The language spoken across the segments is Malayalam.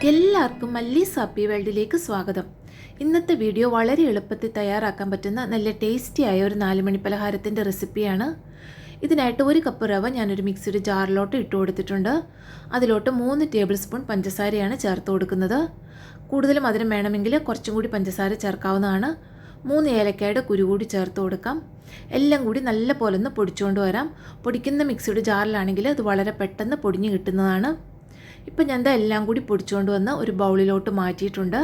എല്ലാവർക്കും മല്ലീസ് ഹാപ്പി വേൾഡിലേക്ക് സ്വാഗതം. ഇന്നത്തെ വീഡിയോ വളരെ എളുപ്പത്തിൽ തയ്യാറാക്കാൻ പറ്റുന്ന നല്ല ടേസ്റ്റിയായ ഒരു 4 മണി പലഹാരത്തിൻ്റെ റെസിപ്പിയാണ്. ഇതിനായിട്ട് 1 കപ്പ് റവ ഞാനൊരു മിക്സിയുടെ ജാറിലോട്ട് ഇട്ട് കൊടുത്തിട്ടുണ്ട്. അതിലോട്ട് 3 ടേബിൾ സ്പൂൺ പഞ്ചസാരയാണ് ചേർത്ത് കൊടുക്കുന്നത്. കൂടുതൽ മധുരം വേണമെങ്കിൽ കുറച്ചും കൂടി പഞ്ചസാര ചേർക്കാവുന്നതാണ്. 3 ഏലക്കായുടെ കുരു കൂടി ചേർത്ത് കൊടുക്കാം. എല്ലാം കൂടി നല്ല പോലെ ഒന്ന് പൊടിച്ചുകൊണ്ട് വരാം. പൊടിക്കുന്ന മിക്സിയുടെ ജാറിലാണെങ്കിൽ അത് വളരെ പെട്ടെന്ന് പൊടിഞ്ഞ് കിട്ടുന്നതാണ്. ഇപ്പം ഞാൻ എല്ലാം കൂടി പൊടിച്ചുകൊണ്ട് വന്ന് ഒരു ബൗളിലോട്ട് മാറ്റിയിട്ടുണ്ട്.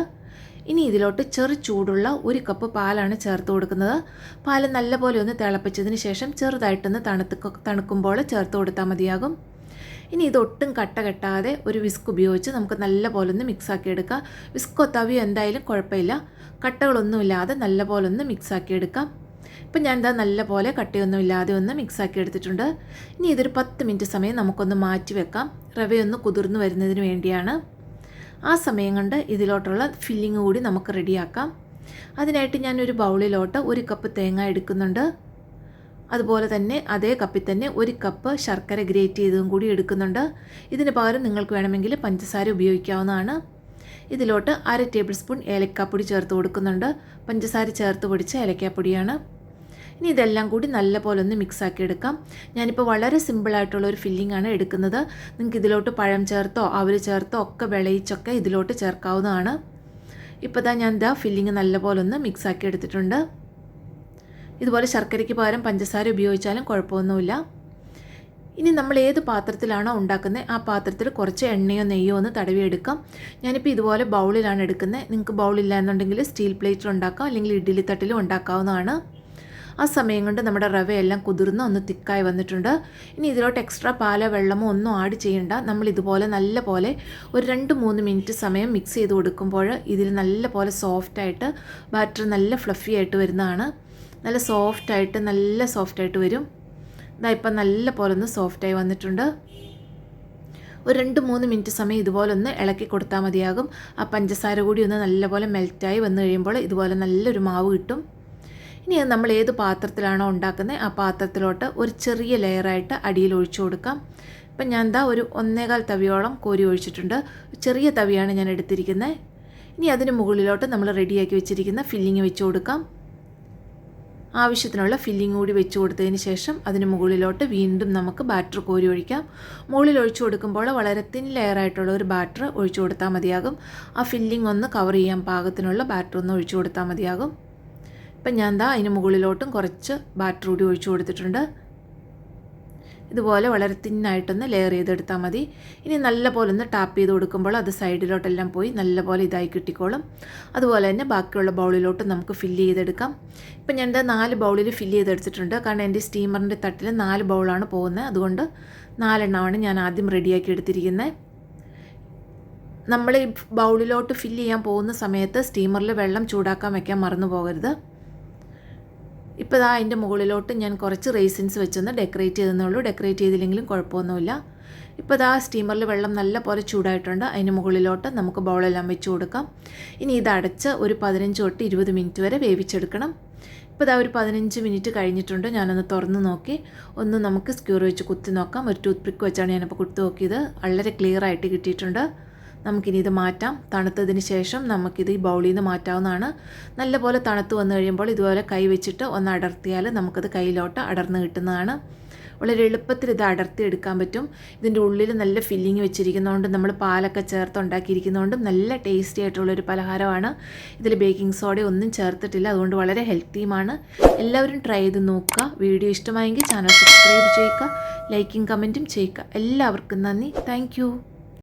ഇനി ഇതിലോട്ട് ചെറു ചൂടുള്ള 1 കപ്പ് പാലാണ് ചേർത്ത് കൊടുക്കുന്നത്. പാൽ നല്ലപോലെ ഒന്ന് തിളപ്പിച്ചതിന് ശേഷം ചെറുതായിട്ടൊന്ന് തണുക്കുമ്പോൾ ചേർത്ത് കൊടുത്താൽ മതിയാകും. ഇനി ഇതൊട്ടും കട്ട കെട്ടാതെ ഒരു വിസ്ക് ഉപയോഗിച്ച് നമുക്ക് നല്ലപോലെ ഒന്ന് മിക്സാക്കി എടുക്കാം. വിസ്കോ തവിയോ എന്തായാലും കുഴപ്പമില്ല. കട്ടകളൊന്നുമില്ലാതെ നല്ലപോലെ ഒന്ന് മിക്സാക്കി എടുക്കാം. ഇപ്പം ഞാൻ നല്ലപോലെ കട്ടയൊന്നുമില്ലാതെ ഒന്ന് മിക്സാക്കി എടുത്തിട്ടുണ്ട്. ഇനി ഇതൊരു 10 മിനിറ്റ് സമയം നമുക്കൊന്ന് മാറ്റി വെക്കാം. റവയൊന്ന് കുതിർന്ന് വരുന്നതിന് വേണ്ടിയാണ്. ആ സമയം കൊണ്ട് ഇതിലോട്ടുള്ള ഫില്ലിങ് കൂടി നമുക്ക് റെഡിയാക്കാം. അതിനായിട്ട് ഞാനൊരു ബൗളിലോട്ട് 1 കപ്പ് തേങ്ങ എടുക്കുന്നുണ്ട്. അതുപോലെ തന്നെ അതേ കപ്പിൽ തന്നെ 1 കപ്പ് ശർക്കര ഗ്രേറ്റ് ചെയ്തതും കൂടി എടുക്കുന്നുണ്ട്. ഇതിന് പകരം നിങ്ങൾക്ക് വേണമെങ്കിൽ പഞ്ചസാര ഉപയോഗിക്കാവുന്നതാണ്. ഇതിലോട്ട് 1/2 ടേബിൾ സ്പൂൺ ഏലക്കാപ്പൊടി ചേർത്ത് കൊടുക്കുന്നുണ്ട്. പഞ്ചസാര ചേർത്ത് പൊടിച്ച ഏലക്കാപ്പൊടിയാണ്. ഇനി ഇതെല്ലാം കൂടി നല്ലപോലെ ഒന്ന് മിക്സാക്കി എടുക്കാം. ഞാനിപ്പോൾ വളരെ സിമ്പിളായിട്ടുള്ള ഒരു ഫില്ലിംഗ് ആണ് എടുക്കുന്നത്. നിങ്ങൾക്ക് ഇതിലോട്ട് പഴം ചേർത്തോ അവല് ചേർത്തോ ഒക്കെ വിളയിച്ചൊക്കെ ഇതിലോട്ട് ചേർക്കാവുന്നതാണ്. ഇപ്പോൾ ഞാൻ ഫില്ലിംഗ് നല്ലപോലെ ഒന്ന് മിക്സാക്കി എടുത്തിട്ടുണ്ട്. ഇതുപോലെ ശർക്കരയ്ക്ക് പകരം പഞ്ചസാര ഉപയോഗിച്ചാലും കുഴപ്പമൊന്നുമില്ല. ഇനി നമ്മൾ ഏത് പാത്രത്തിലാണോ ഉണ്ടാക്കുന്നത് ആ പാത്രത്തിൽ കുറച്ച് എണ്ണയോ നെയ്യോ ഒന്ന് തടവിയെടുക്കാം. ഞാനിപ്പോൾ ഇതുപോലെ ബൗളിലാണ് എടുക്കുന്നത്. നിങ്ങൾക്ക് ബൗളില്ല എന്നുണ്ടെങ്കിൽ സ്റ്റീൽ പ്ലേറ്റിൽ ഉണ്ടാക്കാം, അല്ലെങ്കിൽ ഇഡ്ഡലി തട്ടിലും ഉണ്ടാക്കാവുന്നതാണ്. ആ സമയം കൊണ്ട് നമ്മുടെ റവയെല്ലാം കുതിർന്ന് ഒന്ന് തിക്കായി വന്നിട്ടുണ്ട്. ഇനി ഇതിലോട്ട് എക്സ്ട്രാ പാലോ വെള്ളമോ ഒന്നും ആഡ് ചെയ്യണ്ട. നമ്മൾ ഇതുപോലെ നല്ല പോലെ ഒരു 2-3 മിനിറ്റ് സമയം മിക്സ് ചെയ്ത് കൊടുക്കുമ്പോൾ ഇതിൽ നല്ല പോലെ സോഫ്റ്റായിട്ട് ബാറ്റർ നല്ല ഫ്ലഫി ആയിട്ട് വരുന്നതാണ്. നല്ല സോഫ്റ്റായിട്ട് വരും. ഇപ്പം നല്ല പോലെ ഒന്ന് സോഫ്റ്റായി വന്നിട്ടുണ്ട്. ഒരു 2-3 മിനിറ്റ് സമയം ഇതുപോലെ ഒന്ന് ഇളക്കി കൊടുത്താൽ മതിയാകും. ആ പഞ്ചസാര കൂടി ഒന്ന് നല്ലപോലെ മെൽറ്റായി വന്നു കഴിയുമ്പോൾ ഇതുപോലെ നല്ലൊരു മാവ് കിട്ടും. ഇനി നമ്മൾ ഏത് പാത്രത്തിലാണോ ഉണ്ടാക്കുന്നത് ആ പാത്രത്തിലോട്ട് ഒരു ചെറിയ ലെയറായിട്ട് അടിയിൽ ഒഴിച്ചു കൊടുക്കാം. ഇപ്പം ഞാൻ ഒരു 1.25 തവിയോളം കോരി ഒഴിച്ചിട്ടുണ്ട്. ചെറിയ തവിയാണ് ഞാൻ എടുത്തിരിക്കുന്നത്. ഇനി അതിന് മുകളിലോട്ട് നമ്മൾ റെഡിയാക്കി വെച്ചിരിക്കുന്ന ഫില്ലിങ് വെച്ച് കൊടുക്കാം. ആവശ്യത്തിനുള്ള ഫില്ലിംഗ് കൂടി വെച്ച് കൊടുത്തതിന് ശേഷം അതിന് മുകളിലോട്ട് വീണ്ടും നമുക്ക് ബാറ്റർ കോരി ഒഴിക്കാം. മുകളിൽ ഒഴിച്ചു കൊടുക്കുമ്പോൾ വളരെ തിൻ ലെയറായിട്ടുള്ള ഒരു ബാറ്റർ ഒഴിച്ചു കൊടുത്താൽ മതിയാകും. ആ ഫില്ലിംഗ് ഒന്ന് കവർ ചെയ്യാൻ പാകത്തിനുള്ള ബാറ്റർ ഒന്ന് ഒഴിച്ചു കൊടുത്താൽ മതിയാകും. ഇപ്പം ഞാൻ അതിന് മുകളിലോട്ടും കുറച്ച് ബാറ്റർ കൂടി ഒഴിച്ചു കൊടുത്തിട്ടുണ്ട്. ഇതുപോലെ വളരെ തിന്നായിട്ടൊന്ന് ലെയർ ചെയ്തെടുത്താൽ മതി. ഇനി നല്ലപോലെ ഒന്ന് ടാപ്പ് ചെയ്ത് കൊടുക്കുമ്പോൾ അത് സൈഡിലോട്ടെല്ലാം പോയി നല്ലപോലെ ഇതായി കിട്ടിക്കോളും. അതുപോലെ തന്നെ ബാക്കിയുള്ള ബൗളിലോട്ട് നമുക്ക് ഫില്ല് ചെയ്തെടുക്കാം. ഇപ്പം ഞാൻ 4 ബൗളിൽ ഫില്ല് ചെയ്തെടുത്തിട്ടുണ്ട്. കാരണം എൻ്റെ സ്റ്റീമറിൻ്റെ തട്ടിൽ 4 ബൗളാണ് പോകുന്നത്. അതുകൊണ്ട് 4 എണ്ണമാണ് ഞാൻ ആദ്യം റെഡിയാക്കി എടുത്തിരിക്കുന്നത്. നമ്മൾ ഈ ബൗളിലോട്ട് ഫില്ല് ചെയ്യാൻ പോകുന്ന സമയത്ത് സ്റ്റീമറിൽ വെള്ളം ചൂടാക്കാൻ വയ്ക്കാൻ മറന്നു പോകരുത്. ഇപ്പോൾ അതിൻ്റെ മുകളിലോട്ട് ഞാൻ കുറച്ച് റേസിൻസ് വെച്ചൊന്ന് ഡെക്കറേറ്റ് ചെയ്തെന്നുള്ളൂ. ഡെക്കറേറ്റ് ചെയ്തില്ലെങ്കിലും കുഴപ്പമൊന്നുമില്ല. ഇപ്പോൾ സ്റ്റീമറിൽ വെള്ളം നല്ല പോലെ ചൂടായിട്ടുണ്ട്. അതിന് മുകളിലോട്ട് നമുക്ക് ബൗളെല്ലാം വെച്ച് കൊടുക്കാം. ഇനി ഇത് അടച്ച് ഒരു 15 തൊട്ട് 20 മിനിറ്റ് വരെ വേവിച്ചെടുക്കണം. ഇപ്പോൾ ഒരു 15 മിനിറ്റ് കഴിഞ്ഞിട്ടുണ്ട്. ഞാനൊന്ന് തുറന്ന് നോക്കി. ഒന്ന് നമുക്ക് സ്ക്യൂർ വെച്ച് കുത്തി നോക്കാം. ഒരു ടൂത്ത് പിക്ക് വെച്ചാണ് ഞാനിപ്പോൾ കുത്തി നോക്കിയത്. വളരെ ക്ലിയർ ആയിട്ട് കിട്ടിയിട്ടുണ്ട്. നമുക്കിനി ഇത് മാറ്റാം. തണുത്തതിന് ശേഷം നമുക്കിത് ഈ ബൗളിൽ നിന്ന് മാറ്റാവുന്നതാണ്. നല്ലപോലെ തണുത്ത് വന്നു കഴിയുമ്പോൾ ഇതുപോലെ കൈ വെച്ചിട്ട് ഒന്ന് അടർത്തിയാൽ നമുക്കത് കയ്യിലോട്ട് അടർന്ന് കിട്ടുന്നതാണ്. വളരെ എളുപ്പത്തിൽ ഇത് അടർത്തി എടുക്കാൻ പറ്റും. ഇതിൻ്റെ ഉള്ളിൽ നല്ല ഫില്ലിങ് വെച്ചിരിക്കുന്നതുകൊണ്ട് നമ്മൾ പാലൊക്കെ ചേർത്ത് ഉണ്ടാക്കിയിരിക്കുന്നതുകൊണ്ടും നല്ല ടേസ്റ്റി ആയിട്ടുള്ളൊരു പലഹാരമാണ്. ഇതിൽ ബേക്കിംഗ് സോഡ ഒന്നും ചേർത്തിട്ടില്ല. അതുകൊണ്ട് വളരെ ഹെൽത്തിയുമാണ്. എല്ലാവരും ട്രൈ ചെയ്ത് നോക്കുക. വീഡിയോ ഇഷ്ടമായെങ്കിൽ ചാനൽ സബ്സ്ക്രൈബ് ചെയ്യുക, ലൈക്കും കമൻറ്റും ചെയ്യുക. എല്ലാവർക്കും നന്ദി. താങ്ക്